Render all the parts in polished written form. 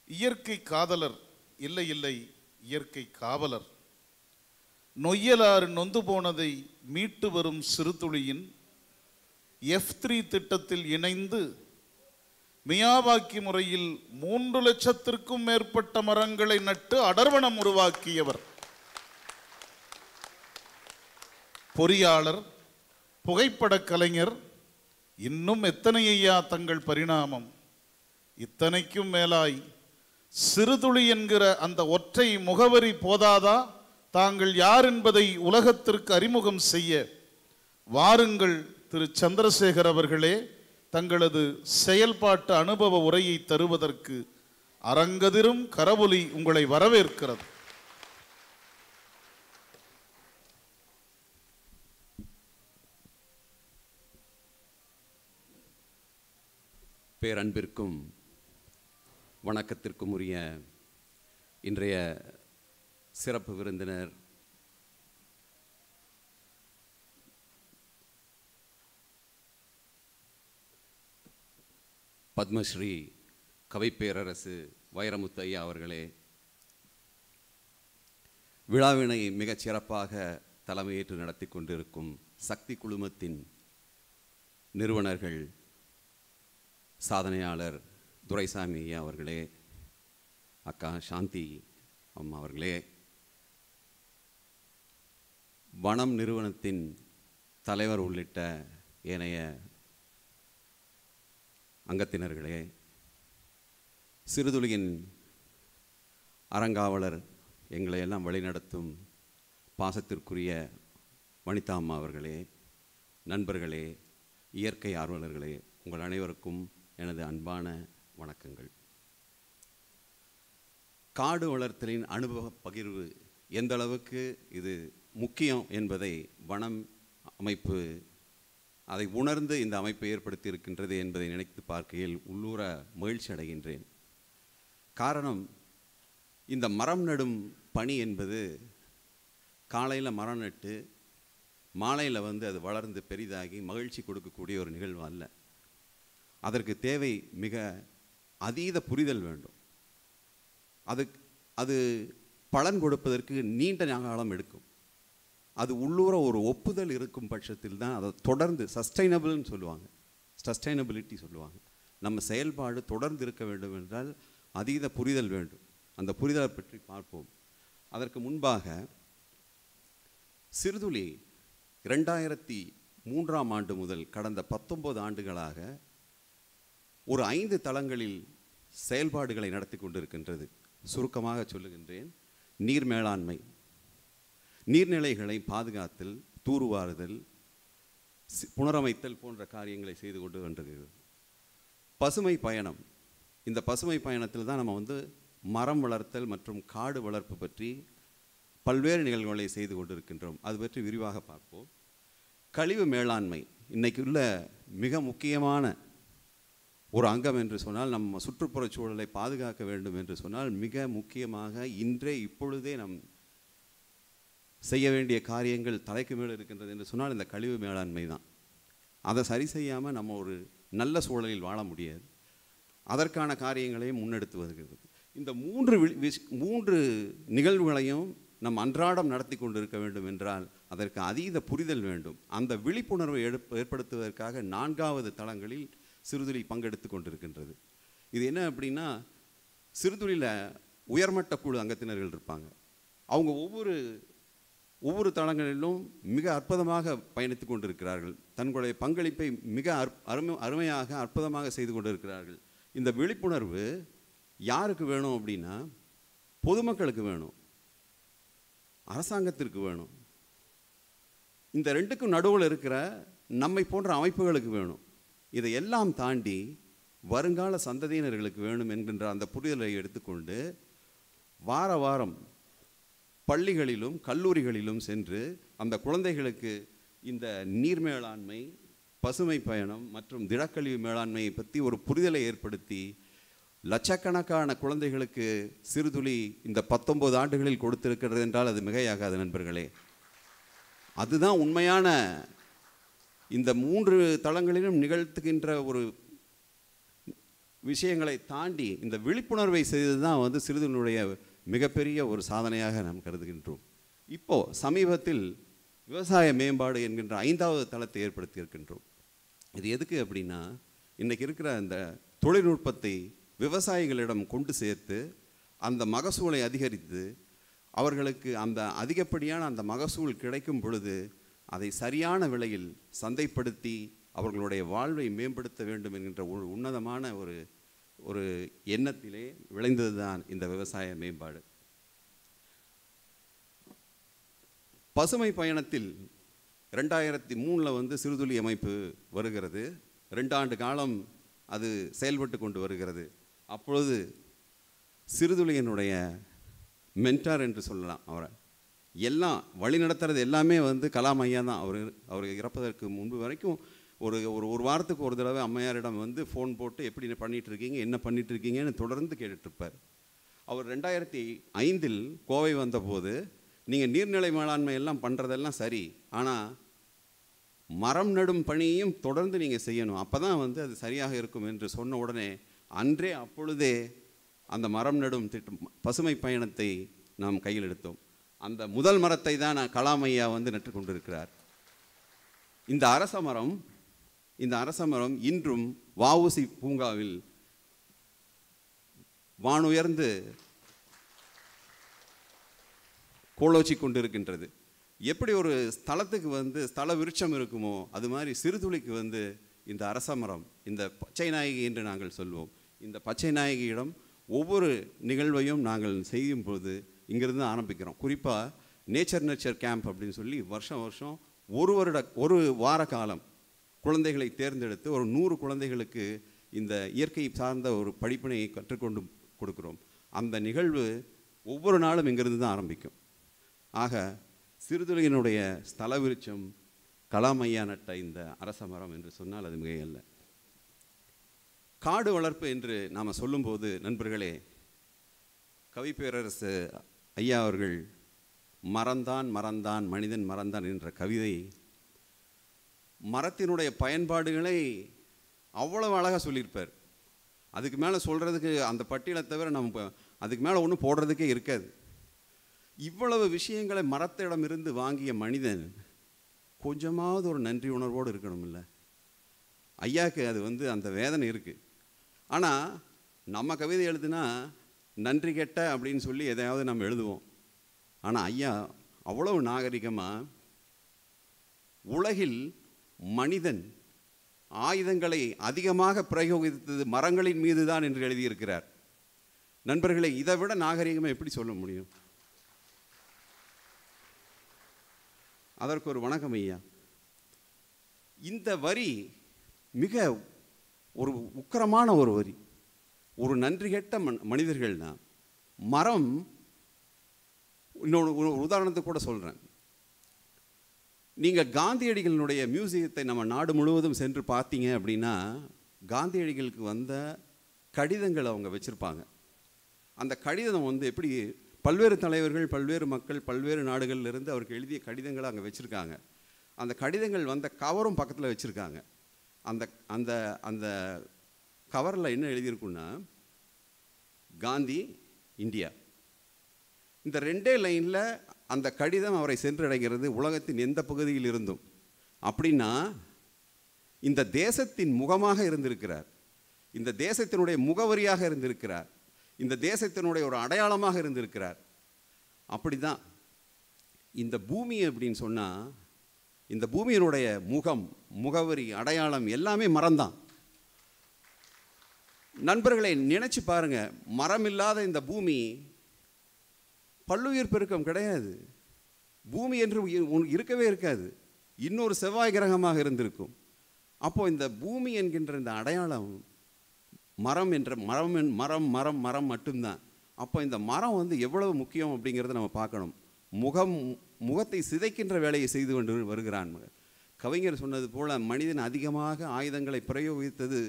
இயற்கை காதலர் இல்லை இல்லை இயற்கை காவலர். நொய்யலாறு நொந்து போனதை மீட்டு வரும் சிறுதுளியின் F3 திட்டத்தில் இணைந்து மியாவாக்கி முறையில் 3 லட்சத்திற்கும் மேற்பட்ட மரங்களை நட்டு அடர்வனம் உருவாக்கியவர். பொறியாளர், புகைப்படக் கலைஞர், இன்னும் எத்தனை ஐயா தங்கள் பரிணாமம். இத்தனைக்கும் மேலாய் சிறுதுளி என்கிற அந்த ஒற்றை முகவரி போதாதா தாங்கள் யார் என்பதை உலகத்திற்கு அறிமுகம் செய்ய? வாருங்கள் திரு சந்திரசேகர் அவர்களே, தங்களது செயல்பாட்டு அனுபவ உரையை தருவதற்கு அரங்கதிரும் கரவொலி உங்களை வரவேற்கிறது. பேரன்பிற்கும் வணக்கத்திற்கும் உரிய இன்றைய சிறப்பு விருந்தினர் பத்மஸ்ரீ கவிப்பேரரசு வைரமுத்து ஐயா அவர்களே, விழாவினை மிகச் சிறப்பாக தலைமையேற்று நடத்தி கொண்டிருக்கும் சக்தி குழுமத்தின் நிறுவனர்கள் சாதனையாளர் துரைசாமி ஐயா அவர்களே, அக்கா சாந்தி அம்மா அவர்களே, வனம் நிறுவனத்தின் தலைவர் உள்ளிட்ட ஏனைய அங்கத்தினர்களே, சிறுதுளியின் அறங்காவலர் எங்களை எல்லாம் வழிநடத்தும் பாசத்திற்குரிய வனிதா அம்மா அவர்களே, நண்பர்களே, இயற்கை ஆர்வலர்களே, உங்கள் அனைவருக்கும் எனது அன்பான வணக்கங்கள். காடு வளர்த்தலின் அனுபவ பகிர்வு எந்த அளவுக்கு இது முக்கியம் என்பதை வனம் அமைப்பு அதை உணர்ந்து இந்த அமைப்பை ஏற்படுத்தி இருக்கின்றது என்பதை நினைத்து பார்க்கையில் உள்ளூர மகிழ்ச்சி அடைகின்றேன். காரணம், இந்த மரம் நடும் பணி என்பது காலையில் மரம் நட்டு மாலையில் அது வளர்ந்து பெரிதாகி மகிழ்ச்சி கொடுக்கக்கூடிய ஒரு நிகழ்வு அல்ல. அதற்கு தேவை மிக அதீத புரிதல் வேண்டும். அது பலன் கொடுப்பதற்கு நீண்ட காலம் எடுக்கும். அது உள்ளூர ஒரு ஒப்புதல் இருக்கும் பட்சத்தில் தான் அதை தொடர்ந்து சஸ்டைனபிள்னு சொல்லுவாங்க, சஸ்டைனபிலிட்டி சொல்லுவாங்க. நம்ம செயல்பாடு தொடர்ந்து இருக்க வேண்டும் என்றால் அதீத புரிதல் வேண்டும். அந்த புரிதலை பற்றி பார்ப்போம். அதற்கு முன்பாக சிறுதுளி 2003ஆம் ஆண்டு முதல் கடந்த 19 ஆண்டுகளாக ஒரு 5 தளங்களில் செயல்பாடுகளை நடத்தி கொண்டிருக்கின்றது. சுருக்கமாக சொல்லுகின்றேன். நீர் மேலாண்மை, நீர்நிலைகளை பாதுகாத்தல், தூர்வாறுதல், புனரமைத்தல் போன்ற காரியங்களை செய்து கொண்டு வருகிறது. பசுமை பயணம், இந்த பசுமை பயணத்தில் தான் நம்ம மரம் வளர்த்தல் மற்றும் காடு வளர்ப்பு பற்றி பல்வேறு நிகழ்வுகளை செய்து கொண்டிருக்கின்றோம். அது பற்றி விரிவாக பார்ப்போம். கழிவு மேலாண்மை இன்றைக்கு உள்ள மிக முக்கியமான ஒரு அங்கம் என்று சொன்னால், நம்ம சுற்றுப்புறச் சூழலை பாதுகாக்க வேண்டும் என்று சொன்னால் மிக முக்கியமாக இப்பொழுதே நம் செய்ய வேண்டிய காரியங்கள் தலைக்கு மேல் இருக்கின்றது என்று சொன்னால் இந்த கழிவு மேலாண்மை தான். அதை சரி செய்யாமல் நம்ம ஒரு நல்ல சூழலில் வாழ முடியாது. அதற்கான காரியங்களையும் முன்னெடுத்து வருகிறது. இந்த 3 நிகழ்வுகளையும் நம் அன்றாடம் நடத்தி கொண்டிருக்க வேண்டும் என்றால் அதற்கு அதீத புரிதல் வேண்டும். அந்த விழிப்புணர்வை ஏற்படுத்துவதற்காக 4வது தளங்களில் சிறுதுளி பங்கெடுத்து கொண்டிருக்கின்றது. இது என்ன அப்படின்னா, சிறுதுளியில் உயர்மட்ட குழு அங்கத்தினர்கள் இருப்பாங்க. அவங்க ஒவ்வொரு தளங்களிலும் மிக அற்புதமாக பயணித்து கொண்டிருக்கிறார்கள். தங்களுடைய பங்களிப்பை மிக அருமையாக அற்புதமாக செய்து கொண்டிருக்கிறார்கள். இந்த விழிப்புணர்வு யாருக்கு வேணும் அப்படின்னா, பொதுமக்களுக்கு வேணும், அரசாங்கத்திற்கு வேணும், இந்த 2க்கும் நடுவில் இருக்கிற நம்மை போன்ற அமைப்புகளுக்கு வேணும். இதையெல்லாம் தாண்டி வருங்கால சந்ததியினர்களுக்கு வேணும் என்கின்ற அந்த புரிதலை எடுத்துக்கொண்டு வார வாரம் பள்ளிகளிலும் கல்லூரிகளிலும் சென்று அந்த குழந்தைகளுக்கு இந்த நீர் மேலாண்மை, பசுமை பயணம் மற்றும் திடக்கழிவு மேலாண்மையை பற்றி ஒரு புரிதலை ஏற்படுத்தி லட்சக்கணக்கான குழந்தைகளுக்கு சிறுதுளி இந்த 19 ஆண்டுகளில் கொடுத்திருக்கிறது என்றால் அது மிகையாகாது நண்பர்களே. அதுதான் உண்மையான இந்த 3 தளங்களிலும் நிகழ்த்துகின்ற ஒரு விஷயங்களை தாண்டி இந்த விழிப்புணர்வை செய்தது தான் வந்து சிறுதொழிலுடைய மிகப்பெரிய ஒரு சாதனையாக நாம் கருதுகின்றோம். இப்போது சமீபத்தில் விவசாய மேம்பாடு என்கின்ற 5வது தளத்தை ஏற்படுத்தி இருக்கின்றோம். இது எதுக்கு அப்படின்னா, இன்றைக்கி இருக்கிற அந்த தொழில்நுட்பத்தை விவசாயிகளிடம் கொண்டு சேர்த்து அந்த மகசூலை அதிகரித்து அவர்களுக்கு அந்த அதிகப்படியான அந்த மகசூல் கிடைக்கும் பொழுது அதை சரியான விலையில் சந்தைப்படுத்தி அவர்களுடைய வாழ்வை மேம்படுத்த வேண்டும் என்கின்ற ஒரு உன்னதமான ஒரு எண்ணத்திலே விளைந்தது தான் இந்த விவசாய மேம்பாடு. பசுமை பயணத்தில் 2003 வந்து சிறுதுளி அமைப்பு வருகிறது. 2 ஆண்டு காலம் அது செயல்பட்டு கொண்டு வருகிறது. அப்பொழுது சிறுதுளியினுடைய மென்டார் என்று சொல்லலாம். அவரை எல்லாம் வழி நடத்துறது எல்லாமே வந்து கலாம் ஐயா தான். அவர் இறப்பதற்கு முன்பு வரைக்கும் ஒரு வாரத்துக்கு ஒரு தடவை அம்மையாரிடம் வந்து ஃபோன் போட்டு எப்படி பண்ணிகிட்டு இருக்கீங்க, என்ன பண்ணிகிட்டு இருக்கீங்கன்னு தொடர்ந்து கேட்டுட்ருப்பார். அவர் 2005 கோவை வந்தபோது, நீங்கள் நீர்நிலை மேலாண்மை எல்லாம் பண்ணுறதெல்லாம் சரி, ஆனால் மரம் நடும் பணியையும் தொடர்ந்து நீங்கள் செய்யணும், அப்போ தான் வந்து அது சரியாக இருக்கும் என்று சொன்ன உடனே அப்பொழுதே அந்த மரம் நடும் திட்டம் பசுமை பயணத்தை நாம் கையில் எடுத்தோம். அந்த முதல் மரத்தை தான் கலாம் ஐயா வந்து நட்டு கொண்டிருக்கிறார். இந்த அரச மரம் இன்றும் வஉசி பூங்காவில் வானுயர்ந்து கோலோச்சி கொண்டிருக்கின்றது. எப்படி ஒரு ஸ்தலத்துக்கு வந்து ஸ்தல விருட்சம் இருக்குமோ அது மாதிரி சிறுதுளிக்கு வந்து இந்த அரச மரம், இந்த பச்சை நாயகி என்று நாங்கள் சொல்வோம், இந்த பச்சை நாயகியிடம் ஒவ்வொரு நிகழ்வையும் நாங்கள் செய்யும் போது இங்கிருந்து ஆரம்பிக்கிறோம். குறிப்பாக நேச்சர் கேம்ப் அப்படின்னு சொல்லி வருஷம் ஒரு வார காலம் குழந்தைகளை தேர்ந்தெடுத்து ஒரு 100 குழந்தைகளுக்கு இந்த இயற்கை சார்ந்த ஒரு படிப்பினையை கற்றுக்கொண்டு கொடுக்குறோம். அந்த நிகழ்வு ஒவ்வொரு நாளும் இங்கிருந்து தான் ஆரம்பிக்கும். ஆக சிறுதுளியினுடைய ஸ்தல விருட்சம் கலாம் ஐயா நட்ட இந்த அரச மரம் என்று சொன்னால் அது மிகையல்ல. காடு வளர்ப்பு என்று நாம் சொல்லும்போது நண்பர்களே, கவிப்பேரரசு ஐயா அவர்கள் மறந்தான் மனிதன் மறந்தான் என்ற கவிதை மரத்தினுடைய பயன்பாடுகளை அவ்வளவு அழகாக சொல்லியிருப்பார். அதுக்கு மேலே சொல்கிறதுக்கு அந்த பட்டியலை தவிர நம்ம அதுக்கு மேலே ஒன்றும் போடுறதுக்கே இருக்காது. இவ்வளவு விஷயங்களை மரத்திடமிருந்து வாங்கிய மனிதன் கொஞ்சமாவது ஒரு நன்றி உணர்வோடு இருக்கணும் இல்லை? ஐயாவுக்கு அது வந்து அந்த வேதனை இருக்குது. ஆனால் நம்ம கவிதை எழுதுனா நன்றி கெட்ட அப்படின்னு சொல்லி எதையாவது நம்ம எழுதுவோம். ஆனால் ஐயா அவ்வளவு நாகரிகமாக உலகில் மனிதன் ஆயுதங்களை அதிகமாக பிரயோகித்தது மரங்களின் மீது தான் என்று எழுதியிருக்கிறார். நண்பர்களே, இதை விட நாகரிகமாக எப்படி சொல்ல முடியும்? அதற்கு ஒரு வணக்கம் ஐயா. இந்த வரி மிக ஒரு உக்கிரமான ஒரு வரி. ஒரு நன்றி கெட்ட மனிதர்கள் தான். மரம், இன்னொன்று உதாரணத்துக்கு கூட சொல்கிறேன். நீங்கள் காந்தியடிகளினுடைய மியூசியத்தை நம்ம நாடு முழுவதும் சென்று பார்த்தீங்க அப்படின்னா காந்தியடிகளுக்கு வந்த கடிதங்கள் அவங்க வச்சுருப்பாங்க. அந்த கடிதம் வந்து எப்படி பல்வேறு தலைவர்கள், பல்வேறு மக்கள், பல்வேறு நாடுகளிலிருந்து அவருக்கு எழுதிய கடிதங்களை அங்கே வச்சுருக்காங்க. அந்த கடிதங்கள் வந்த கவரும் பக்கத்தில் வச்சுருக்காங்க. அந்த அந்த அந்த கவரில் என்ன எழுதியிருக்குன்னா, காந்தி, இந்தியா. இந்த 2 லைனில் அந்த கடிதம் அவரை சென்றடைகிறது உலகத்தின் எந்த பகுதியில் இருந்தும். அப்படின்னா இந்த தேசத்தின் முகமாக இருந்திருக்கிறார், இந்த தேசத்தினுடைய முகவரியாக இருந்திருக்கிறார், இந்த தேசத்தினுடைய ஒரு அடையாளமாக இருந்திருக்கிறார். அப்படி தான் இந்த பூமி அப்படின்னு சொன்னால், இந்த பூமியினுடைய முகம், முகவரி, அடையாளம் எல்லாமே மரம்தான். நண்பர்களை நினச்சி பாருங்கள், மரம் இல்லாத இந்த பூமி பல்லுயிர் பெருக்கம் கிடையாது. பூமி என்று இருக்கவே இருக்காது. இன்னொரு செவ்வாய் கிரகமாக இருந்திருக்கும். அப்போது இந்த பூமி என்கின்ற இந்த அடையாளம் மரம் என்ற மரம் மட்டும்தான். அப்போ இந்த மரம் வந்து எவ்வளவு முக்கியம் அப்படிங்கிறத நம்ம பார்க்கணும். முகத்தை சிதைக்கின்ற வேலையை செய்து கொண்டு வருகிறான். கவிஞர் சொன்னது போல் மனிதன் அதிகமாக ஆயுதங்களை பிரயோகித்தது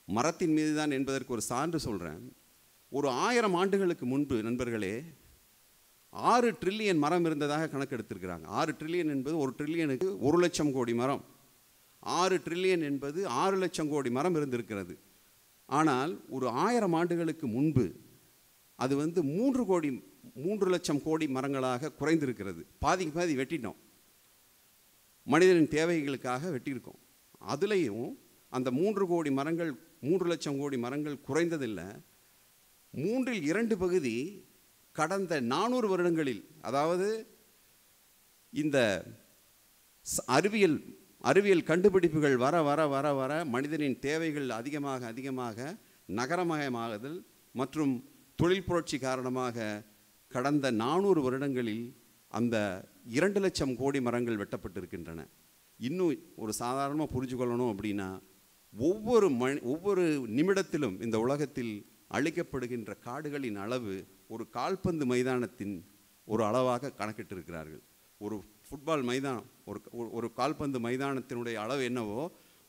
மரத்தின் மீது தான் என்பதற்கு ஒரு சான்று சொல்கிறேன். ஒரு 1000 ஆண்டுகளுக்கு முன்பு நண்பர்களே 6 ட்ரில்லியன் மரம் இருந்ததாக கணக்கெடுத்திருக்கிறாங்க. 6 ட்ரில்லியன் என்பது 1 ட்ரில்லியனுக்கு 1 லட்சம் கோடி மரம். 6 ட்ரில்லியன் என்பது 6 லட்சம் கோடி மரம் இருந்திருக்கிறது. ஆனால் ஒரு 1000 ஆண்டுகளுக்கு முன்பு அது வந்து 3 லட்சம் கோடி மரங்களாக குறைந்திருக்கிறது. பாதிக்கு பாதி வெட்டிட்டோம், மனிதனின் தேவைகளுக்காக வெட்டியிருக்கோம். அதுலேயும் அந்த 3 லட்சம் கோடி மரங்கள் குறைந்ததில்லை. 2/3 பகுதி கடந்த 400 வருடங்களில், அதாவது இந்த அறிவியல் கண்டுபிடிப்புகள் வர வர வர வர மனிதனின் தேவைகள் அதிகமாக நகரமயமாகுதல் மற்றும் தொழில் புரட்சி காரணமாக கடந்த 400 வருடங்களில் அந்த 2 லட்சம் கோடி மரங்கள் வெட்டப்பட்டிருக்கின்றன. இன்னும் ஒரு சாதாரணமாக புரிஞ்சு கொள்ளணும் அப்படின்னா, ஒவ்வொரு நிமிடத்திலும் இந்த உலகத்தில் அழிக்கப்படுகின்ற காடுகளின் அளவு ஒரு கால்பந்து மைதானத்தின் ஒரு அளவாக கணக்கிட்டிருக்கிறார்கள். ஒரு ஃபுட்பால் மைதானம், ஒரு கால்பந்து மைதானத்தினுடைய அளவு என்னவோ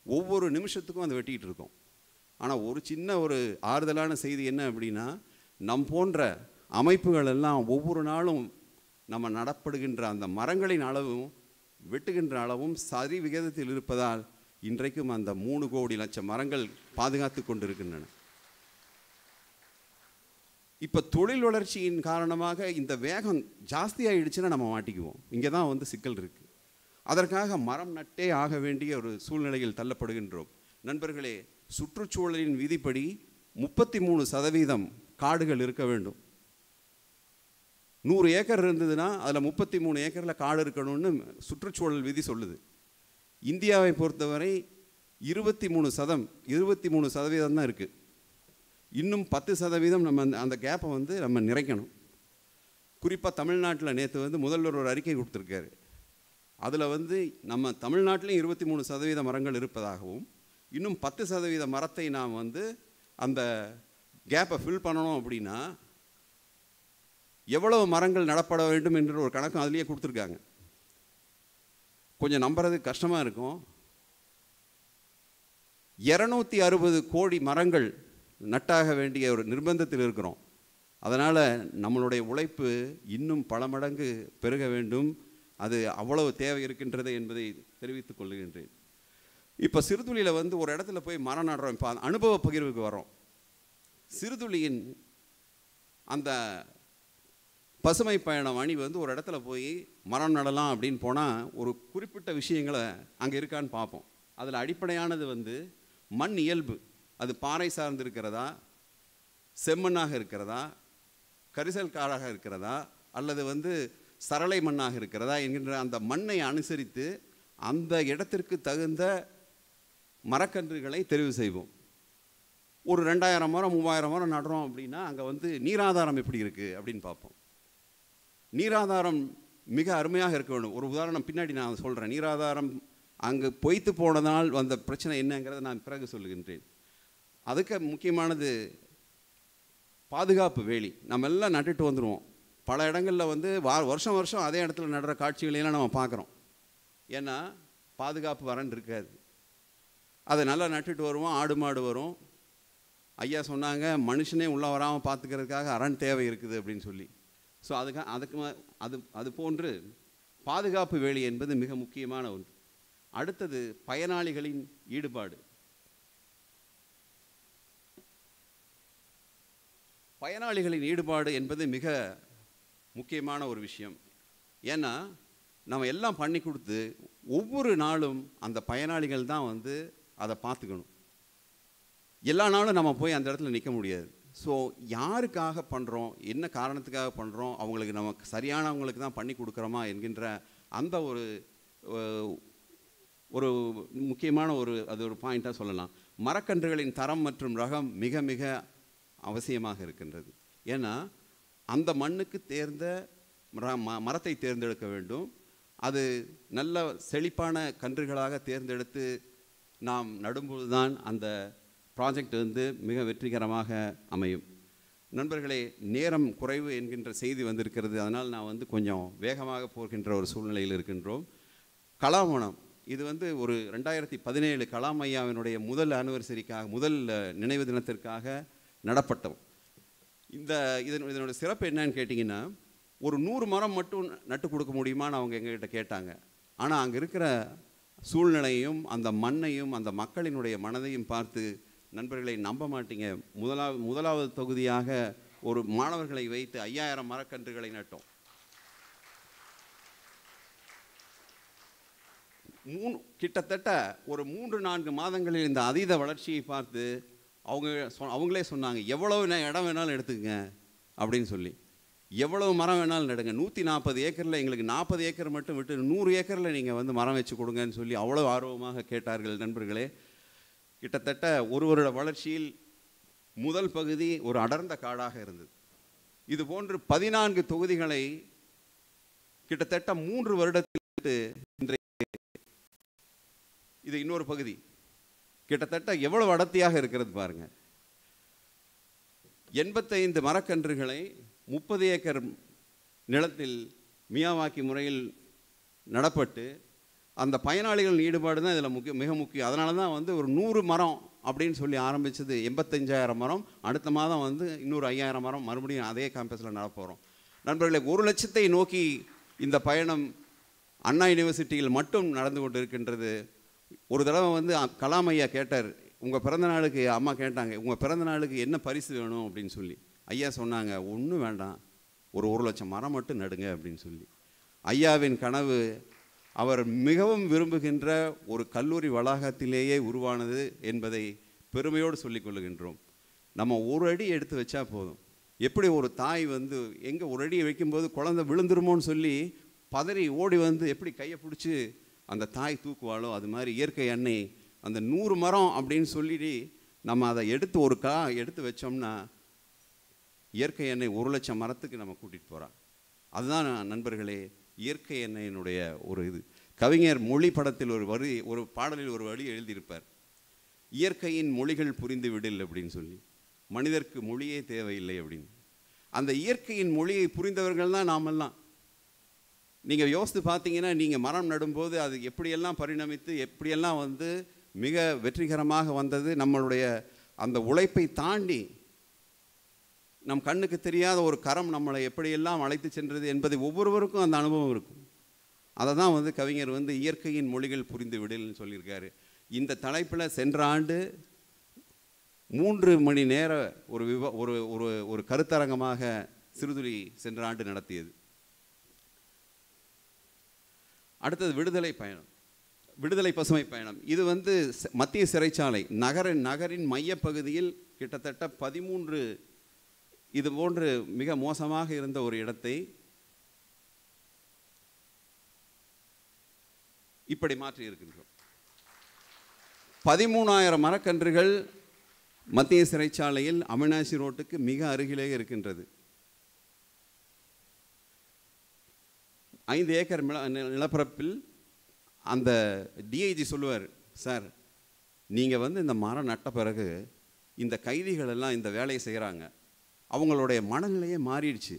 ஒவ்வொரு நிமிஷத்துக்கும் அதை வெட்டிகிட்டு இருக்கோம். ஆனால் ஒரு சின்ன ஒரு ஆறுதலான செய்தி என்ன அப்படின்னா, நம் போன்ற அமைப்புகள் எல்லாம் ஒவ்வொரு நாளும் நம்ம நடப்படுகின்ற அந்த மரங்களின் அளவும் வெட்டுகின்ற அளவும் சரி விகிதத்தில் இருப்பதால் இன்றைக்கும் அந்த 3 கோடி லட்சம் மரங்கள் பாதுகாத்து கொண்டிருக்கின்றன. இப்போ தொழில் வளர்ச்சியின் காரணமாக இந்த வேகம் ஜாஸ்தி ஆகிடுச்சுன்னா நம்ம மாட்டிக்குவோம். இங்கே தான் வந்து சிக்கல் இருக்குது. அதற்காக மரம் நட்டே ஆக வேண்டிய ஒரு சூழ்நிலையில் தள்ளப்படுகின்றோம். நண்பர்களே, சுற்றுச்சூழலின் விதிப்படி 33% காடுகள் இருக்க வேண்டும். 100 ஏக்கர் இருந்ததுன்னா அதில் 33 ஏக்கரில் காடு இருக்கணும்னு சுற்றுச்சூழல் விதி சொல்லுது. இந்தியாவை பொறுத்தவரை 23% தான் இருக்குது. இன்னும் 10% நம்ம அந்த கேப்பை வந்து நம்ம நிறைக்கணும். குறிப்பாக தமிழ்நாட்டில் நேற்று வந்து முதல்வர் ஒரு அறிக்கை கொடுத்துருக்காரு. அதில் வந்து நம்ம தமிழ்நாட்டிலையும் 23% மரங்கள் இருப்பதாகவும், இன்னும் 10% மரத்தை நாம் வந்து அந்த கேப்பை ஃபில் பண்ணணும் அப்படின்னா எவ்வளவு மரங்கள் நடப்பட வேண்டும் என்ற ஒரு கணக்கு அதுலேயே கொடுத்துருக்காங்க. கொஞ்சம் நம்புறது கஷ்டமாக இருக்கும். 260 கோடி மரங்கள் நட்டாக வேண்டிய ஒரு நிர்பந்தத்தில் இருக்கிறோம். அதனால் நம்மளுடைய உழைப்பு இன்னும் பல மடங்கு பெருக வேண்டும். அது அவ்வளவு தேவை இருக்கின்றது என்பதை தெரிவித்துக் கொள்ளுகின்றேன். இப்போ சிறுதுளியில் வந்து ஒரு இடத்துல போய் மரம் நடுறோம். இப்போ அனுபவ பகிர்வுக்கு வரோம். சிறுதுளியின் அந்த பசுமை பயணம் அணி வந்து ஒரு இடத்துல போய் மரம் நடலாம் அப்படின்னு போனால் ஒரு குறிப்பிட்ட விஷயங்களை அங்கே இருக்கான்னு பார்ப்போம். அதில் அடிப்படையானது வந்து மண் இயல்பு. அது பாறை சார்ந்து இருக்கிறதா, செம்மண்ணாக இருக்கிறதா, கரிசல் காடாக இருக்கிறதா, அல்லது வந்து சரளை மண்ணாக இருக்கிறதா என்கின்ற அந்த மண்ணை அனுசரித்து அந்த இடத்திற்கு தகுந்த மரக்கன்றுகளை தெரிவு செய்வோம். ஒரு 2000 மரம் 3000 மரம் நடுறோம் அப்படின்னா அங்கே வந்து நீராதாரம் எப்படி இருக்குது அப்படின்னு பார்ப்போம். நீராதாரம் மிக அருமையாக இருக்க வேண்டும். ஒரு உதாரணம் பின்னாடி நான் சொல்கிறேன். நீராதாரம் அங்கு பொய்த்து போனதால் வந்த பிரச்சனை என்னங்கிறத நான் பிறகு சொல்லுகின்றேன். அதுக்கு முக்கியமானது பாதுகாப்பு வேலி. நம்ம எல்லாம் நட்டுட்டு வந்துடுவோம். பல இடங்களில் வந்து வருஷம் வருஷம் அதே இடத்துல நடுற காட்சிகளையெல்லாம் நம்ம பார்க்குறோம். ஏன்னா பாதுகாப்பு வரன்னு இருக்காது. அதை நல்லா நட்டுட்டு வருவோம். ஆடு மாடு வரும். ஐயா சொன்னாங்க, மனுஷனே உள்ளே வராமல் பார்த்துக்கிறதுக்காக அரண் தேவை இருக்குது அப்படின்னு சொல்லி. ஸோ அது போன்று பாதுகாப்பு வேலி என்பது மிக முக்கியமான ஒன்று. அடுத்தது பயனாளிகளின் ஈடுபாடு. பயனாளிகளின் ஈடுபாடு என்பது மிக முக்கியமான ஒரு விஷயம். ஏன்னா நம்ம எல்லாம் பண்ணி கொடுத்து ஒவ்வொரு நாளும் அந்த பயனாளிகள் தான் வந்து அதை பார்த்துக்கணும். எல்லா நாளும் நம்ம போய் அந்த இடத்துல நிற்க முடியாது. ஸோ யாருக்காக பண்ணுறோம், என்ன காரணத்துக்காக பண்ணுறோம், அவங்களுக்கு நமக்கு சரியானவங்களுக்கு தான் பண்ணி கொடுக்குறோமா என்கின்ற அந்த ஒரு முக்கியமான அது ஒரு பாயிண்ட்டாக சொல்லலாம். மரக்கன்றுகளின் தரம் மற்றும் ரகம் மிக மிக அவசியமாக இருக்கின்றது. ஏன்னா அந்த மண்ணுக்கு தேர்ந்த மரத்தை தேர்ந்தெடுக்க வேண்டும். அது நல்ல செழிப்பான கன்றுகளாக தேர்ந்தெடுத்து நாம் நடும்போது தான் அந்த ப்ராஜெக்ட் வந்து மிக வெற்றிகரமாக அமையும். நண்பர்களே, நேரம் குறைவு என்கின்ற செய்தி வந்திருக்கிறது. அதனால் நான் வந்து கொஞ்சம் வேகமாக போகின்ற ஒரு சூழ்நிலையில் இருக்கின்றோம். கலாமணம் இது வந்து ஒரு 2017 கலாம் ஐயாவினுடைய முதல் நினைவு தினத்திற்காக நடப்பட்டோம். இதனுடைய சிறப்பு என்னன்னு கேட்டிங்கன்னா, ஒரு 100 மரம் மட்டும் நட்டு கொடுக்க முடியுமான்னு அவங்க எங்ககிட்ட கேட்டாங்க. ஆனால் அங்கே இருக்கிற சூழ்நிலையும் அந்த மண்ணையும் அந்த மக்களினுடைய மனதையும் பார்த்து நண்பர்களை நம்ப மாட்டீங்க, முதலாவது தொகுதியாக ஒரு மாணவர்களை வைத்து 5000 மரக்கன்றுகளை நட்டோம். கிட்டத்தட்ட ஒரு 3-4 மாதங்களில் இந்த அதீத வளர்ச்சியை பார்த்து அவங்களே சொன்னாங்க, எவ்வளவு இடம் வேணாலும் எடுத்துக்கங்க அப்படின்னு சொல்லி, எவ்வளவு மரம் வேணாலும் நடுங்க, 140 ஏக்கரில் எங்களுக்கு 40 ஏக்கர் மட்டும் விட்டு 100 ஏக்கரில் நீங்கள் வந்து மரம் வச்சு கொடுங்கன்னு சொல்லி அவ்வளோ ஆர்வமாக கேட்டார்கள். நண்பர்களே, கிட்டத்தட்ட ஒரு வருட வளர்ச்சியில் முதல் பகுதி ஒரு அடர்ந்த காடாக இருந்தது. இது போன்று 14 தொகுதிகளை கிட்டத்தட்ட 3 வருடத்தில் இன்றைக்கு இது இன்னொரு பகுதி கிட்டத்தட்ட எவ்வளவு அடர்த்தியாக இருக்கிறது பாருங்க. 85 மரக்கன்றுகளை 30 ஏக்கர் நிலத்தில் மியாவாக்கி முறையில் நடப்பட்டு அந்த பயனாளிகள் ஈடுபாடு தான் இதில் மிக முக்கியம். அதனால தான் வந்து ஒரு 100 மரம் அப்படின்னு சொல்லி ஆரம்பித்தது 85,000 மரம். அடுத்த மாதம் வந்து இன்னொரு 5,000 மரம் மறுபடியும் அதே கேம்பஸில் நடப்போகிறோம். நண்பர்களே, 1 லட்சத்தை நோக்கி இந்த பயணம் அண்ணா யூனிவர்சிட்டியில் மட்டும் நடந்து கொண்டு இருக்கின்றது. ஒரு தடவை வந்து கலாம் ஐயா கேட்டார், உங்கள் பிறந்த நாளுக்கு அம்மா கேட்டாங்க, உங்கள் பிறந்த நாளுக்கு என்ன பரிசு வேணும் அப்படின்னு சொல்லி. ஐயா சொன்னாங்க, ஒன்றும் வேண்டாம், ஒரு 1 லட்சம் மரம் மட்டும் நடுங்க அப்படின்னு சொல்லி. ஐயாவின் கனவு அவர் மிகவும் விரும்புகின்ற ஒரு கல்லூரி வளாகத்திலேயே உருவானது என்பதை பெருமையோடு சொல்லிக் கொள்ளுகின்றோம். நம்ம ஒரு அடி எடுத்து வச்சா போதும். எப்படி ஒரு தாய் வந்து எங்கே ஒரு அடி வைக்கும்போது குழந்தை விழுந்துருமோன்னு சொல்லி பதறி ஓடி வந்து எப்படி கையை பிடிச்சி அந்த தாய் தூக்குவாளோ, அது மாதிரி இயற்கை அன்னை அந்த 100 மரம் அப்படின்னு சொல்லிட்டு நம்ம அதை எடுத்து ஒரு எடுத்து வச்சோம்னா இயற்கை எண்ணெய் 1 லட்சம் மரத்துக்கு நம்ம கூட்டிகிட்டு போகிறோம். அதுதான் நண்பர்களே இயற்கை எண்ணெயினுடைய ஒரு இது. கவிஞர் மொழி படத்தில் ஒரு பாடலில் ஒரு வரி எழுதியிருப்பார், இயற்கையின் மொழிகள் புரிந்து விடில் அப்படின்னு சொல்லி, மனிதருக்கு மொழியே தேவையில்லை அப்படின்னு. அந்த இயற்கையின் மொழியை புரிந்தவர்கள் தான் நாமெல்லாம். நீங்கள் யோசித்து பார்த்தீங்கன்னா, நீங்கள் மரம் நடும்போது அது எப்படியெல்லாம் பரிணமித்து எப்படியெல்லாம் வந்து மிக வெற்றிகரமாக வந்தது. நம்மளுடைய அந்த உழைப்பை தாண்டி நம் கண்ணுக்கு தெரியாத ஒரு கரம் நம்மளை எப்படியெல்லாம் அழைத்து சென்றது என்பதை ஒவ்வொருவருக்கும் அந்த அனுபவம் இருக்கும். அதை தான் வந்து கவிஞர் வந்து இயற்கையின் மொழிகள் புரிந்து விடல்னு சொல்லியிருக்காரு. இந்த தலைப்பில் சென்ற ஆண்டு 3 மணி நேர ஒரு கருத்தரங்கமாக சிறுதுளி சென்ற ஆண்டு நடத்தியது. அடுத்தது விடுதலை பசுமை பயணம். இது வந்து மத்திய சிறைச்சாலை நகரின் மையப்பகுதியில் கிட்டத்தட்ட 13 இது போன்று மிக மோசமாக இருந்த ஒரு இடத்தை இப்படி மாற்றி இருக்கின்றோம். 13,000 மரக்கன்றுகள் மத்திய சிறைச்சாலையில் அவினாசி ரோட்டுக்கு மிக அருகிலே இருக்கின்றது. 5 ஏக்கர் நிலப்பரப்பில் அந்த டிஐஜி சொல்லுவார், சார் நீங்கள் வந்து இந்த மரம் நட்ட பிறகு இந்த கைதிகள் எல்லாம் இந்த வேலையை செய்கிறாங்க, அவங்களுடைய மனநிலையே மாறிடுச்சு,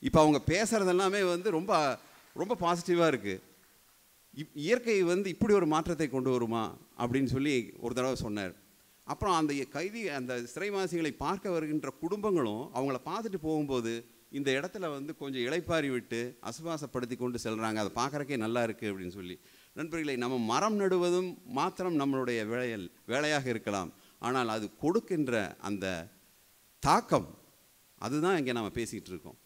இப்போ அவங்க பேசுகிறது எல்லாமே வந்து ரொம்ப ரொம்ப பாசிட்டிவாக இருக்குது, இயற்கை வந்து இப்படி ஒரு மாற்றத்தை கொண்டு வருமா அப்படின்னு சொல்லி ஒரு தடவை சொன்னார். அப்புறம் அந்த சிறைவாசிகளை பார்க்க வருகின்ற குடும்பங்களும் அவங்கள பார்த்துட்டு போகும்போது இந்த இடத்துல வந்து கொஞ்சம் இளைப்பாரி விட்டு அசுவாசப்படுத்தி கொண்டு செல்கிறாங்க, அதை பார்க்குறக்கே நல்லா இருக்குது அப்படின்னு சொல்லி. நண்பர்களை, நம்ம மரம் நடுவதும் மாத்திரம் நம்மளுடைய வேலையாக இருக்கலாம், ஆனால் அது கொடுக்கின்ற அந்த தாக்கம் அதுதான் இங்கே நம்ம பேசிகிட்டு இருக்கோம்.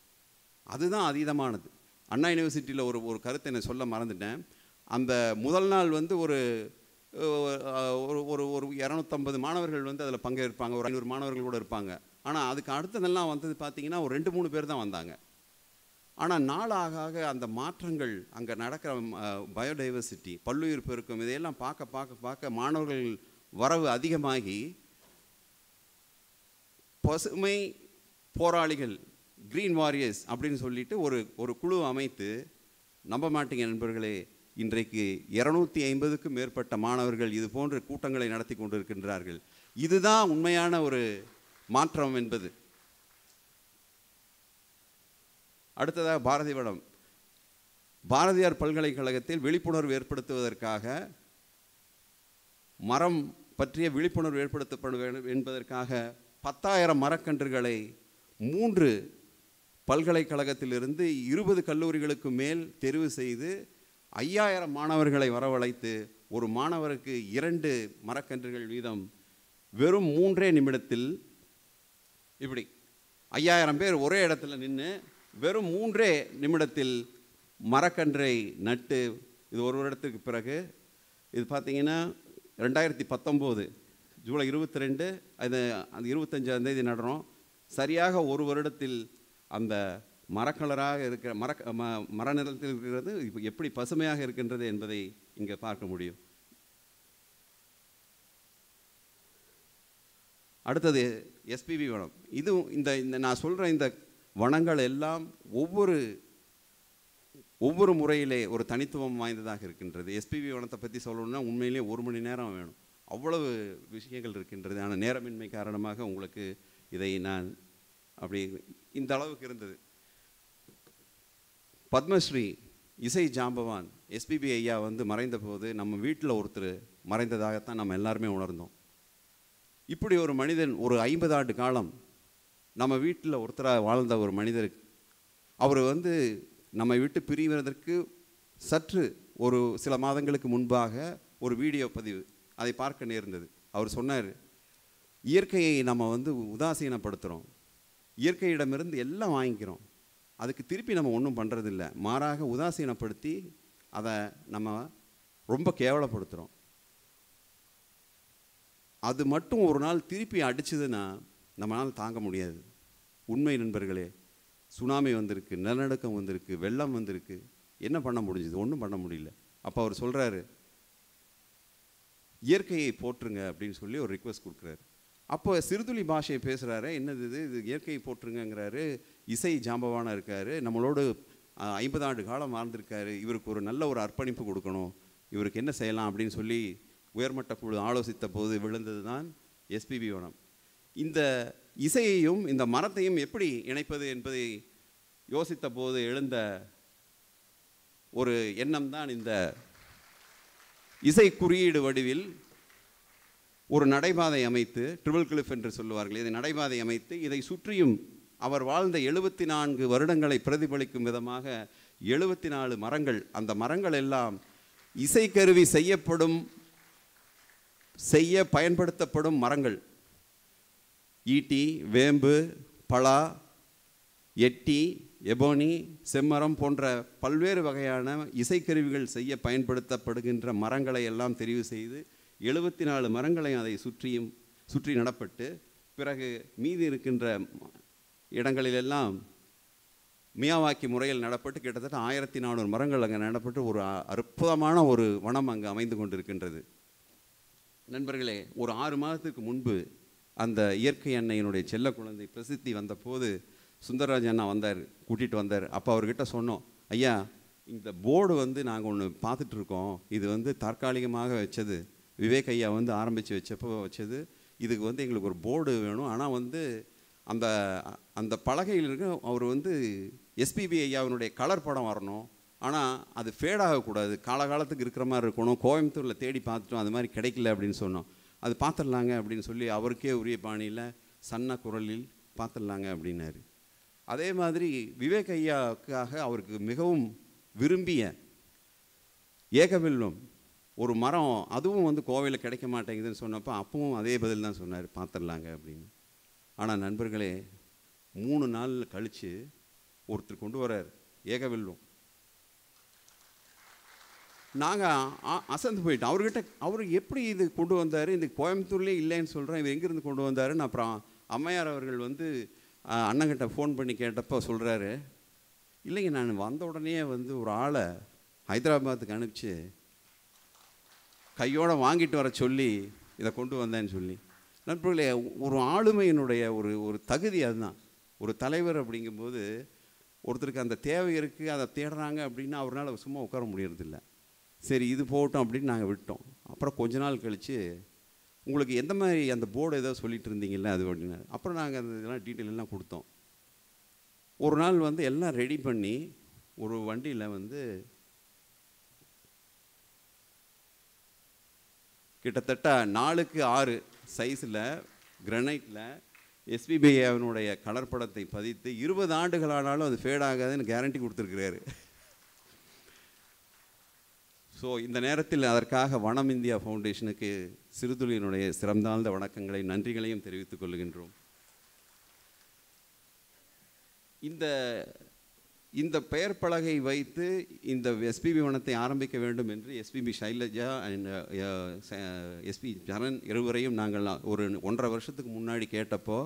அதுதான் அதீதமானது. அண்ணா யூனிவர்சிட்டியில் ஒரு கருத்தை நான் சொல்ல மறந்துட்டேன். அந்த முதல் நாள் வந்து ஒரு 250 மாணவர்கள் வந்து அதில் பங்கேற்பாங்க, ஒரு 500 மாணவர்கள் கூட இருப்பாங்க. ஆனால் அதுக்கு அடுத்ததெல்லாம் வந்தது பார்த்திங்கன்னா ஒரு 2-3 பேர் தான் வந்தாங்க. ஆனால் நாளாக ஆக அந்த மாற்றங்கள் அங்கே நடக்கிற பயோடைவர்சிட்டி, பல்லுயிர் பெருக்கம், இதையெல்லாம் பார்க்க மாணவர்கள் வரவு அதிகமாகி பசுமை போராளிகள், கிரீன் வாரியர்ஸ் அப்படின்னு சொல்லிட்டு ஒரு குழு அமைத்து, நம்ப மாட்டீங்க நண்பர்களே, இன்றைக்கு 250க்கும் மேற்பட்ட மாணவர்கள் இது போன்ற கூட்டங்களை நடத்தி கொண்டிருக்கின்றார்கள். இதுதான் உண்மையான ஒரு மாற்றம் என்பது. அடுத்ததாக பாரதிவனம். பாரதியார் பல்கலைக்கழகத்தில் விழிப்புணர்வு ஏற்படுத்துவதற்காக, மரம் பற்றிய விழிப்புணர்வு ஏற்படுத்தப்பட வேண்டும் என்பதற்காக 10,000 மரக்கன்றுகளை 3 பல்கலைக்கழகத்திலிருந்து 20 கல்லூரிகளுக்கு மேல் தெரிவு செய்து 5,000 மாணவர்களை வரவழைத்து ஒரு மாணவருக்கு 2 மரக்கன்றுகள் வீதம் வெறும் 3 நிமிடத்தில் இப்படி 5000 பேர் ஒரே இடத்துல நின்று வெறும் 3 நிமிடத்தில் மரக்கன்றை நட்டு, இது ஒரு வருடத்துக்கு பிறகு, இது பார்த்திங்கன்னா 2019 ஜூலை 22 அது அந்த 25ஆம் தேதி நடுறோம். சரியாக ஒரு வருடத்தில் அந்த மரக்கலராக இருக்கிற மர நிலத்தில் இருக்கிறது இப்போ எப்படி பசுமையாக இருக்கின்றது என்பதை இங்கே பார்க்க முடியும். அடுத்தது எஸ்பிபி வனம். இதுவும் இந்த நான் சொல்கிற இந்த வனங்கள் எல்லாம் ஒவ்வொரு முறையிலே ஒரு தனித்துவம் வாய்ந்ததாக இருக்கின்றது. எஸ்பிபி வனத்தை பற்றி சொல்லணும்னா உண்மையிலேயே 1 மணி நேரம் வேணும், அவ்வளவு விஷயங்கள் இருக்கின்றது. ஆனால் நேரமின்மை காரணமாக உங்களுக்கு இதை நான் அப்படி இந்த அளவுக்கு இருந்தது. பத்மஸ்ரீ இசை ஜாம்பவான் எஸ்பிபி ஐயா மறைந்த போது நம்ம வீட்டில் ஒருத்தர் மறைந்ததாகத்தான் நம்ம எல்லாருமே உணர்ந்தோம். இப்படி ஒரு மனிதன் ஒரு 50 ஆண்டு காலம் நம்ம வீட்டில் ஒருத்தராக வாழ்ந்த ஒரு மனிதர், அவர் நம்மை விட்டு பிரிவதற்கு சற்று ஒரு சில மாதங்களுக்கு முன்பாக ஒரு வீடியோ பதிவு அதை பார்க்க நேர்ந்தது. அவர் சொன்னார், இயற்கையை நம்ம உதாசீனப்படுத்துகிறோம், இயற்கையிடமிருந்து எல்லாம் வாங்கிக்கிறோம், அதுக்கு திருப்பி நம்ம ஒன்றும் பண்ணுறதில்ல, மாறாக உதாசீனப்படுத்தி அதை நம்ம ரொம்ப கேவலப்படுத்துகிறோம். அது மட்டும் ஒரு நாள் திருப்பி அடிச்சதுன்னா நம்மளால் தாங்க முடியாது. உண்மை நண்பர்களே, சுனாமி வந்திருக்கு, நிலநடுக்கம் வந்திருக்கு, வெள்ளம் வந்திருக்கு, என்ன பண்ண முடிஞ்சது? ஒன்றும் பண்ண முடியல. அப்போ அவர் சொல்கிறாரு, இயற்கையை போற்றுங்க அப்படின்னு சொல்லி ஒரு ரிக்வெஸ்ட் கொடுக்குறாரு. அப்போ சிறுதுளி பாஷையை பேசுகிறாரு, என்னது இது இயற்கையை போற்றுங்கிறாரு, இசை ஜாம்பவானாக இருக்கார், நம்மளோடு 50 ஆண்டு காலம் வாழ்ந்திருக்காரு, இவருக்கு ஒரு நல்ல ஒரு அர்ப்பணிப்பு கொடுக்கணும், இவருக்கு என்ன செய்யலாம் அப்படின்னு சொல்லி உயர்மட்ட குழு ஆலோசித்த போது விழுந்தது தான் எஸ்பிபி வனம். இந்த இசையையும் இந்த மரத்தையும் எப்படி இணைப்பது என்பதை யோசித்த போது எழுந்த ஒரு எண்ணம் தான் இந்த இசை குறியீடு வடிவில் ஒரு நடைபாதை அமைத்து, ட்ரிபிள் கிளிஃப் என்று சொல்லுவார்கள், இதை நடைபாதை அமைத்து இதை சுற்றியும் அவர் வாழ்ந்த 74 வருடங்களை பிரதிபலிக்கும் விதமாக 74 மரங்கள், அந்த மரங்கள் எல்லாம் இசைக்கருவி செய்ய பயன்படுத்தப்படும் மரங்கள். ஈட்டி, வேம்பு, பலா, எட்டி, எபோனி, செம்மரம் போன்ற பல்வேறு வகையான இசைக்கருவிகள் செய்ய பயன்படுத்தப்படுகின்ற மரங்களை எல்லாம் தெரிவு செய்து 74 மரங்களையும் அதை சுற்றி நடப்பட்டு, பிறகு மீதி இருக்கின்ற இடங்களிலெல்லாம் மியாவாக்கி முறையில் நடப்பட்டு கிட்டத்தட்ட 1400 மரங்கள் அங்கே நடப்பட்டு ஒரு அற்புதமான ஒரு வனம் அங்கு அமைந்து கொண்டிருக்கின்றது. நண்பர்களே, ஒரு 6 மாதத்துக்கு முன்பு அந்த இயற்கை அன்னையினுடைய செல்ல குழந்தை பிரசித்தி வந்தபோது சுந்தரராஜ் அண்ணா கூட்டிகிட்டு வந்தார். அப்போ அவர்கிட்ட சொன்னோம், ஐயா இந்த போர்டு நாங்கள் ஒன்று பார்த்துட்ருக்கோம், இது தற்காலிகமாக வச்சது, விவேக் ஐயா ஆரம்பித்து வச்சப்போ வச்சது, இதுக்கு எங்களுக்கு ஒரு போர்டு வேணும், ஆனால் அந்த அந்த பலகையில் இருக்க அவர் எஸ்பிபி ஐயாவினுடைய கலர் படம் வரணும், ஆனால் அது ஃபேடாகக்கூடாது, காலகாலத்துக்கு இருக்கிற மாதிரி இருக்கணும், கோயம்புத்தூரில் தேடி பார்த்துட்டோம், அது மாதிரி கிடைக்கல அப்படின்னு சொன்னோம். அது பார்த்துடலாங்க அப்படின்னு சொல்லி அவருக்கே உரிய பாணியில் சன்ன குரலில் பார்த்துடலாங்க அப்படின்னாரு. அதே மாதிரி விவேக் ஐயாவுக்காக அவருக்கு மிகவும் விரும்பிய ஏகவில்வம் ஒரு மரம், அதுவும் கோவையில் கிடைக்க மாட்டேங்குதுன்னு சொன்னப்போ அப்பவும் அதே பதில் தான் சொன்னார், பார்த்துடலாங்க அப்படின்னு. ஆனால் நண்பர்களே, 3 நாள் கழித்து ஒருத்தர் கொண்டு வர்றார் ஏகவில்வம். நாங்கள் அசந்து போயிட்டோம். அவர் எப்படி இது கொண்டு வந்தார், இந்த கோயம்புத்தூர்லேயே இல்லைன்னு சொல்கிறேன், இவர் எங்கேருந்து கொண்டு வந்தாருன்னு அப்புறம் அம்மையார் அவர்கள் அண்ணங்கிட்ட ஃபோன் பண்ணி கேட்டப்போ சொல்கிறாரு, இல்லைங்க நான் வந்த உடனே ஒரு ஆளை ஹைதராபாத்துக்கு அனுப்பிச்சு கையோடு வாங்கிட்டு வர சொல்லி இதை கொண்டு வந்தேன்னு சொல்லி. நண்பர்களே, ஒரு ஆளுமையினுடைய ஒரு தகுதி அதுதான். ஒரு தலைவர் அப்படிங்கும்போது ஒருத்தருக்கு அந்த தேவை இருக்குது, அதை தேடுறாங்க அப்படின்னா அவரால் சும்மா உட்கார முடியறதில்ல. சரி இது போகட்டும் அப்படின்னு நாங்கள் விட்டோம். அப்புறம் கொஞ்ச நாள் கழித்து, உங்களுக்கு எந்த மாதிரி அந்த போர்டு ஏதோ சொல்லிட்டு இருந்தீங்கல்ல அது அப்படின்னு, அப்புறம் நாங்கள் அந்த இதெல்லாம் டீட்டெயில் எல்லாம் கொடுத்தோம். ஒரு நாள் எல்லாம் ரெடி பண்ணி ஒரு வண்டியில் கிட்டத்தட்ட 4x6 சைஸில் கிரனைட்டில் எஸ்பிபி அவனுடைய கலர் படத்தை பதித்து 20 ஆண்டுகள் ஆனாலும் அது ஃபேட் ஆகாதுன்னு கேரண்டி கொடுத்துருக்கிறாரு. ஸோ இந்த நேரத்தில் அதற்காக வனம் இந்தியா ஃபவுண்டேஷனுக்கு சிறுதுளியினுடைய சிறந்தாழ்ந்த வணக்கங்களை நன்றிகளையும் தெரிவித்துக் கொள்கின்றோம். இந்த பெயர் பலகை வைத்து இந்த எஸ்பிபி வனத்தை ஆரம்பிக்க வேண்டும் என்று எஸ்பிபி சைலஜா அண்ட் எஸ்பி சரண் இருவரையும் நாங்கள் ஒரு 1.5 வருஷத்துக்கு முன்னாடி கேட்டப்போ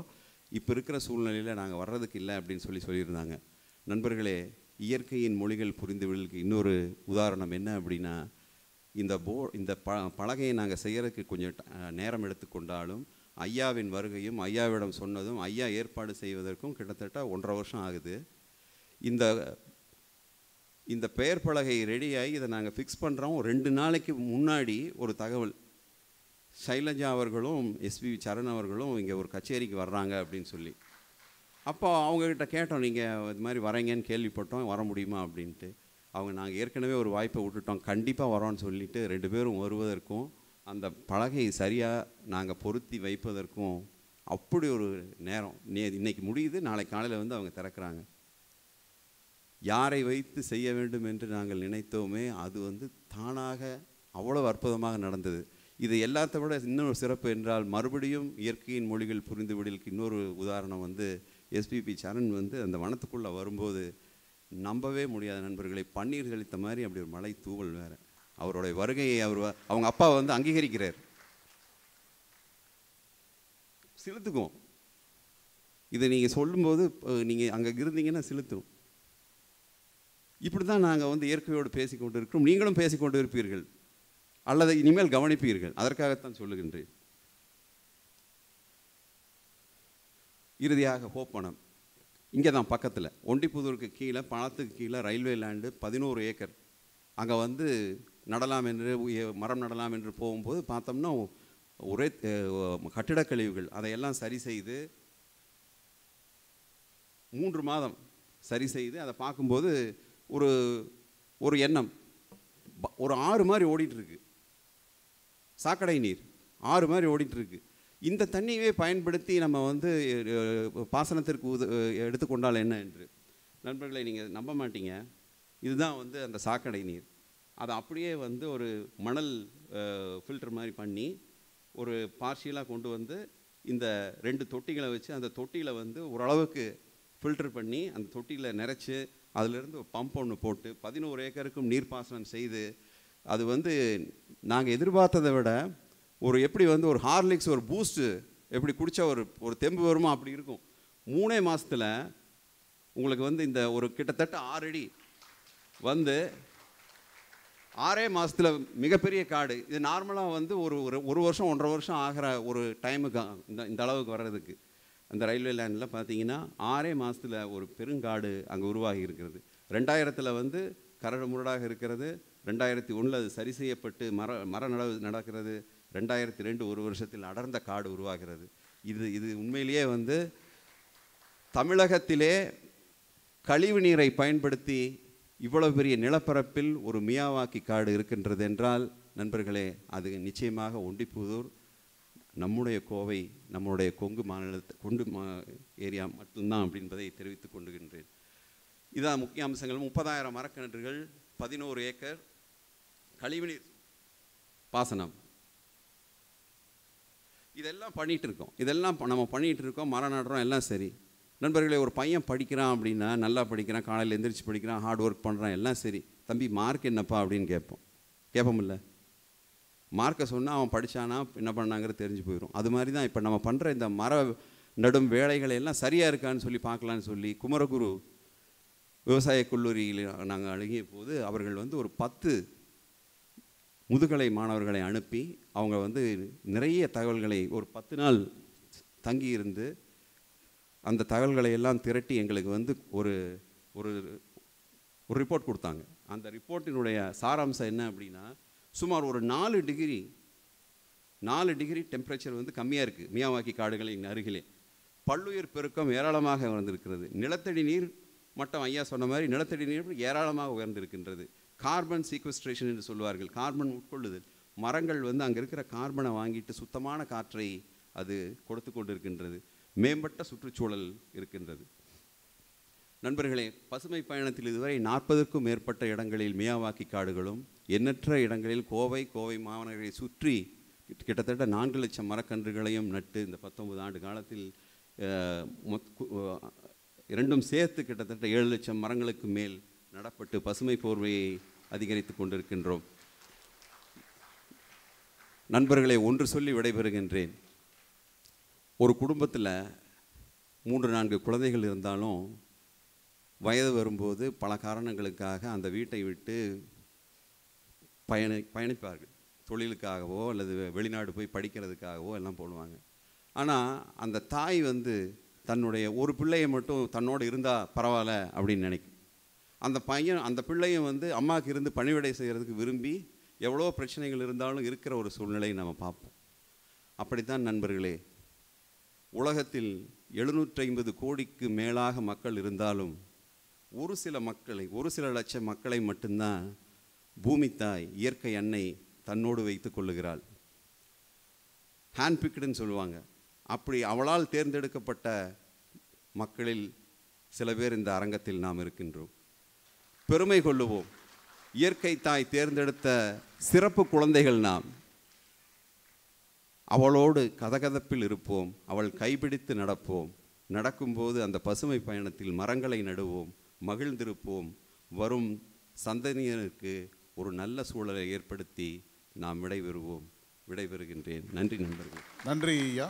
இப்போ இருக்கிற சூழ்நிலையில் நாங்கள் வர்றதுக்கு இல்லை அப்படின்னு சொல்லியிருந்தாங்க. நண்பர்களே, இயற்கையின் மொழிகள் புரிந்துவிடலுக்கு இன்னொரு உதாரணம் என்ன அப்படின்னா, இந்த பலகையை நாங்கள் செய்கிறதுக்கு கொஞ்சம் நேரம் எடுத்துக்கொண்டாலும் ஐயாவின் வருகையும் ஐயாவிடம் சொன்னதும் ஐயா ஏற்பாடு செய்வதற்கும் கிட்டத்தட்ட 1.5 வருஷம் ஆகுது. இந்த பெயர் பலகை ரெடியாகி இதை நாங்கள் ஃபிக்ஸ் பண்ணுறோம். 2 நாளைக்கு முன்னாடி ஒரு தகவல், சைலஜா அவர்களும் எஸ்பி சரண் அவர்களும் இங்கே ஒரு கச்சேரிக்கு வர்றாங்க அப்படின்னு சொல்லி. அப்போ அவங்கக்கிட்ட கேட்டோம், நீங்கள் இது மாதிரி வரீங்கன்னு கேள்விப்பட்டோம், வர முடியுமா அப்படின்ட்டு. அவங்க நாங்கள் ஏற்கனவே ஒரு வாய்ப்பை விட்டுட்டோம், கண்டிப்பாக வரோன்னு சொல்லிவிட்டு 2 பேரும் வருவதற்கும் அந்த பலகையை சரியாக நாங்கள் பொருத்தி வைப்பதற்கும் அப்படி ஒரு நேரம். இன்னைக்கு முடியுது, நாளைக்கு காலையில் வந்து அவங்க திறக்கிறாங்க. யாரை வைத்து செய்ய வேண்டும் என்று நாங்கள் நினைத்தோமே அது வந்து தானாக அவ்வளவு அற்புதமாக நடந்தது. இது எல்லாத்த விட இன்னொரு சிறப்பு என்றால், மறுபடியும் இயற்கையின் மொழிகள் புரிந்துவிடலுக்கு இன்னொரு உதாரணம் வந்து எஸ்பிபி சரண் வந்து அந்த வனத்துக்குள்ளே வரும்போது நம்பவே முடியாத நண்பர்களை, பன்னீர் தெளித்த மாதிரி அப்படி ஒரு மலை தூவல் வேறு. அவருடைய வருகையை அவங்க அப்பா வந்து அங்கீகரிக்கிறார். சிலுத்துக்கும் இதை நீங்கள் சொல்லும்போது நீங்கள் அங்கே இருந்தீங்கன்னா சிலுத்தும். இப்படி தான் நாங்கள் வந்து இயற்கையோடு பேசிக்கொண்டு இருக்கிறோம். நீங்களும் பேசிக்கொண்டு இருப்பீர்கள் அல்லது இனிமேல் கவனிப்பீர்கள். அதற்காகத்தான் சொல்லுகின்றேன். இறுதியாக ஹோப்பனம் இங்கே தான் பக்கத்தில் ஒண்டிப்புதூருக்கு கீழே, பணத்துக்கு கீழே ரயில்வே லேண்டு 11 ஏக்கர். அங்கே வந்து நடலாம் என்று மரம் நடலாம் என்று போகும்போது பார்த்தோம்னா ஒரே கட்டிடக் கழிவுகள். அதையெல்லாம் சரி செய்து 3 மாதம் சரி செய்து அதை பார்க்கும்போது ஒரு எண்ணம், ஒரு ஆறு மாதிரி ஓடிட்டுருக்கு, சாக்கடை நீர் ஆறு மாதிரி ஓடிட்டுருக்கு. இந்த தண்ணியவே பயன்படுத்தி நம்ம வந்து பாசனத்திற்கு எடுத்துக்கொண்டால் என்ன என்று. நண்பர்களை, நீங்கள் நம்ப மாட்டீங்க, இதுதான் வந்து அந்த சாக்கடை நீர். அதை அப்படியே வந்து ஒரு மணல் ஃபில்டர் மாதிரி பண்ணி ஒரு பார்ஷியலாக கொண்டு வந்து இந்த 2 தொட்டிகளை வச்சு அந்த தொட்டியில் வந்து ஓரளவுக்கு ஃபில்டர் பண்ணி அந்த தொட்டியில் நிறச்சி அதிலிருந்து பம்ப் ஒன்று போட்டு 11 ஏக்கருக்கும் நீர்ப்பாசனம் செய்து, அது வந்து நாங்கள் எதிர்பார்த்ததை விட எப்படி வந்து ஒரு ஹார்லிக்ஸ் ஒரு பூஸ்ட்டு எப்படி குடித்தா ஒரு தெம்பு வருமோ அப்படி இருக்கும். 3 மாதத்தில் உங்களுக்கு வந்து இந்த ஒரு கிட்டத்தட்ட 6 அடி வந்து 6 மாதத்தில் மிகப்பெரிய காடு. இது நார்மலாக வந்து ஒரு வருஷம் 1.5 வருஷம் ஆகிற ஒரு டைமுக்கு இந்த அளவுக்கு வர்றதுக்கு அந்த ரயில்வே லேண்டில் பார்த்தீங்கன்னா 6 மாதத்தில் ஒரு பெருங்காடு அங்கே உருவாகி இருக்கிறது. 2000 வந்து கரடு முரடாக இருக்கிறது. 2001 அது சரி செய்யப்பட்டு மர நடவு நடக்கிறது. 2002 ஒரு வருஷத்தில் அடர்ந்த காடு உருவாகிறது. இது உண்மையிலேயே வந்து தமிழகத்திலே கழிவு நீரை பயன்படுத்தி இவ்வளவு பெரிய நிலப்பரப்பில் ஒரு மியாவாக்கி காடு இருக்கின்றது என்றால் நண்பர்களே, அது நிச்சயமாக ஒண்டிப்புதூர், நம்முடைய கோவை, நம்முடைய கொங்கு ஏரியா மட்டும்தான் அப்படின்பதை தெரிவித்துக் கொண்டுகின்றேன். இதான் முக்கிய அம்சங்கள். 30,000 மரக்கிணற்றுகள், 11 ஏக்கர் கழிவுநீர் பாசனம், இதெல்லாம் நம்ம பண்ணிகிட்டு இருக்கோம். மரம் நடுறோம், எல்லாம் சரி. நண்பர்களே, ஒரு பையன் படிக்கிறான் அப்படின்னா, நல்லா படிக்கிறான், காலையில் எந்திரிச்சு படிக்கிறான், ஹார்ட் ஒர்க் பண்ணுறான், எல்லாம் சரி. தம்பி மார்க் என்னப்பா அப்படின்னு கேட்போம்ல. மார்க்கை சொன்னால் அவன் படித்தானா என்ன பண்ணாங்கிறது தெரிஞ்சு போயிடும். அது மாதிரி தான் இப்போ நம்ம பண்ணுற இந்த மர நடும் வேலைகளை எல்லாம் சரியாக இருக்கான்னு சொல்லி பார்க்கலான்னு சொல்லி குமரகுரு விவசாய கல்லூரியில் நாங்கள் அணுகிய போது அவர்கள் வந்து ஒரு 10 முதுகலை மாணவர்களை அனுப்பி அவங்க வந்து நிறைய தகவல்களை ஒரு 10 நாள் தங்கியிருந்து அந்த தகவல்களை எல்லாம் திரட்டி எங்களுக்கு வந்து ஒரு ரிப்போர்ட் கொடுத்தாங்க. அந்த ரிப்போர்ட்டினுடைய சாராம்சம் என்ன அப்படின்னா, சுமார் ஒரு 4 டிகிரி டெம்பரேச்சர் வந்து கம்மியாக இருக்குது மியாவாக்கி காடுகளின் அருகிலே. பல்லுயிர் பெருக்கம் ஏராளமாக உயர்ந்திருக்கிறது. நிலத்தடி நீர் மட்டம் ஐயா சொன்ன மாதிரி நிலத்தடி நீர் ஏராளமாக உயர்ந்திருக்கின்றது. கார்பன் சீக்வஸ்ட்ரேஷன் என்று சொல்வார்கள், கார்பன் உட்கொள்ளுதல். மரங்கள் வந்து அங்கே இருக்கிற கார்பனை வாங்கிட்டு சுத்தமான காற்றை அது கொடுத்து கொண்டு இருக்கின்றது. மேம்பட்ட சுற்றுச்சூழல் இருக்கின்றது. நண்பர்களே, பசுமை பயணத்தில் இதுவரை 40க்கும் மேற்பட்ட இடங்களில் மியாவாக்கி காடுகளும், எண்ணற்ற இடங்களில் கோவை மாநகரை சுற்றி கிட்டத்தட்ட 4 லட்சம் மரக்கன்றுகளையும் நட்டு இந்த 19 ஆண்டு காலத்தில் இரண்டும் சேர்த்து கிட்டத்தட்ட 7 லட்சம் மரங்களுக்கு மேல் நடப்பட்டு பசுமை போர்வையை அதிகரித்து கொண்டிருக்கின்றோம். நண்பர்களை, ஒன்று சொல்லி விடைபெறுகின்றேன். ஒரு குடும்பத்தில் 3-4 குழந்தைகள் இருந்தாலும் வயது வரும்போது பல காரணங்களுக்காக அந்த வீட்டை விட்டு பயணிப்பார்கள். தொழிலுக்காகவோ அல்லது வெளிநாடு போய் படிக்கிறதுக்காகவோ எல்லாம் போடுவாங்க. ஆனால் அந்த தாய் தன்னுடைய ஒரு பிள்ளையை மட்டும் தன்னோடு இருந்தால் பரவாயில்ல அப்படின்னு நினைக்கும். அந்த பிள்ளையும் அம்மாவுக்கு இருந்து பணிவிடை செய்கிறதுக்கு விரும்பி எவ்வளோ பிரச்சனைகள் இருந்தாலும் இருக்கிற ஒரு சூழ்நிலையை நம்ம பார்ப்போம். அப்படித்தான் நண்பர்களே, உலகத்தில் 750 கோடிக்கு மேலாக மக்கள் இருந்தாலும் ஒரு சில லட்சம் மக்களை மட்டும்தான் பூமி தாய், இயற்கை அன்னை தன்னோடு வைத்து கொள்ளுகிறாள். ஹேண்ட் பிக்டுன்னு சொல்லுவாங்க. அப்படி அவளால் தேர்ந்தெடுக்கப்பட்ட மக்களில் சில பேர் இந்த அரங்கத்தில் நாம் இருக்கின்றோம். பெருமை கொள்ளுவோம். இயற்கை தாய் தேர்ந்தெடுத்த சிறப்பு குழந்தைகள் நாம். அவளோடு கதகதப்பில் இருப்போம், அவள் கைப்பிடித்து நடப்போம். நடக்கும்போது அந்த பசுமை பயணத்தில் மரங்களை நடுவோம், மகிழ்ந்திருப்போம். வரும் சந்ததியினருக்கு ஒரு நல்ல சூழலை ஏற்படுத்தி நாம் விடைபெறுகின்றேன். நன்றி நண்பர்கள். நன்றி ஐயா.